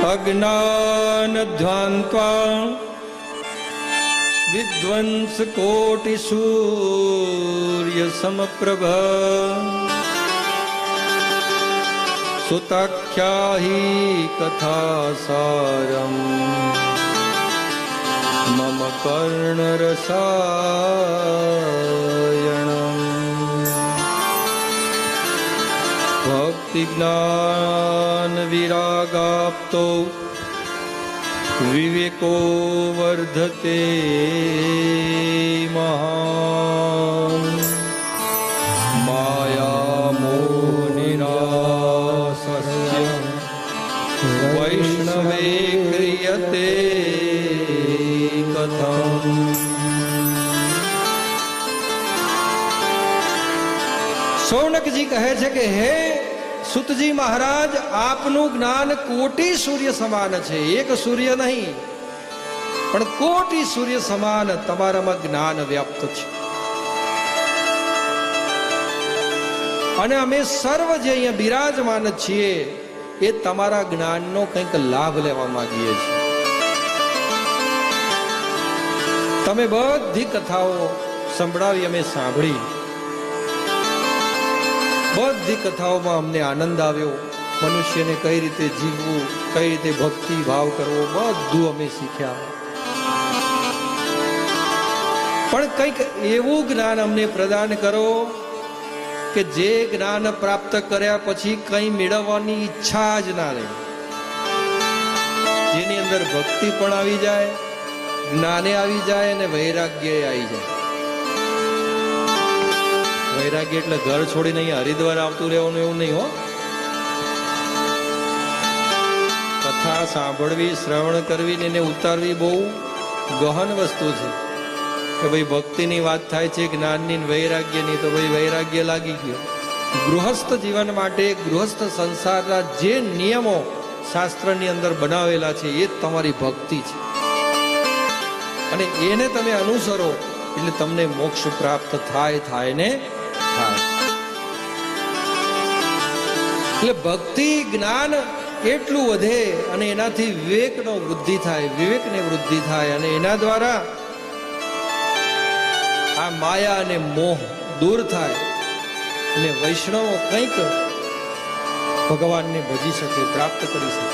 अज्ञान ध्वान्त्वा विध्वंस कोटि सूर्य समप्रभ सुताख्या ही कथा सारम मम कर्ण रसायणम भक्ति ज्ञान विरागाप्तो विवेको वर्धते महान माया मोहनिरासस्य वैष्णवे क्रियते कथम। शौनक जी कहे छे के हे सुतजी महाराज आपनु ज्ञान कोटि सूर्य समान है। एक सूर्य नहीं पण कोटि सूर्य समान तमारामां ज्ञान व्याप्त है। अने अमे सर्व जे अहींया बिराजमान छीए ए तमारा ज्ञाननो कंईक लाभ लेवा मांगीए छीए। तमे बधी कथाओ संभळावी अमे सांभળી। बधी कथाओं अमने आनंद आव्यो। मनुष्य ने कई रीते जीववू, कई रीते भक्ति भाव करवो बधुं अमे शीख्या। पण कंईक एवुं ज्ञान अमने प्रदान करो के जे ज्ञान प्राप्त कर्या पछी कई मेळववानी इच्छा ज ना रहे, जेनी अंदर भक्ति पण आवी जाए, ज्ञाने आवी जाए ने वैराग्य आई जाए। वैराग्य એટલે ઘર છોડીને અહીં હરિદ્વાર આવતું રહેવાનું એવું નહીં હો। કથા સાંભળવી, શ્રવણ કરવી ને એને ઉતારવી બહુ ગહન વસ્તુ છે કે ભાઈ ભક્તિની વાત થાય છે, જ્ઞાનની વૈરાગ્યની, તો ભાઈ વૈરાગ્ય લાગી ગયો। ગૃહસ્થ જીવન માટે ગૃહસ્થ સંસારના જે નિયમો શાસ્ત્રની અંદર બનાવેલા છે એ તમારી ભક્તિ છે અને એને તમે અનુસરો એટલે તમને મોક્ષ પ્રાપ્ત થાય ને એટલે ભક્તિ જ્ઞાન એટલું વધે અને એનાથી વિવેકનો વૃદ્ધિ થાય, વિવેકની વૃદ્ધિ થાય અને એના દ્વારા આ માયા અને મોહ દૂર થાય અને વૈષ્ણવો કંઈક ભગવાનને ભજી શકે, પ્રાપ્ત કરી શકે।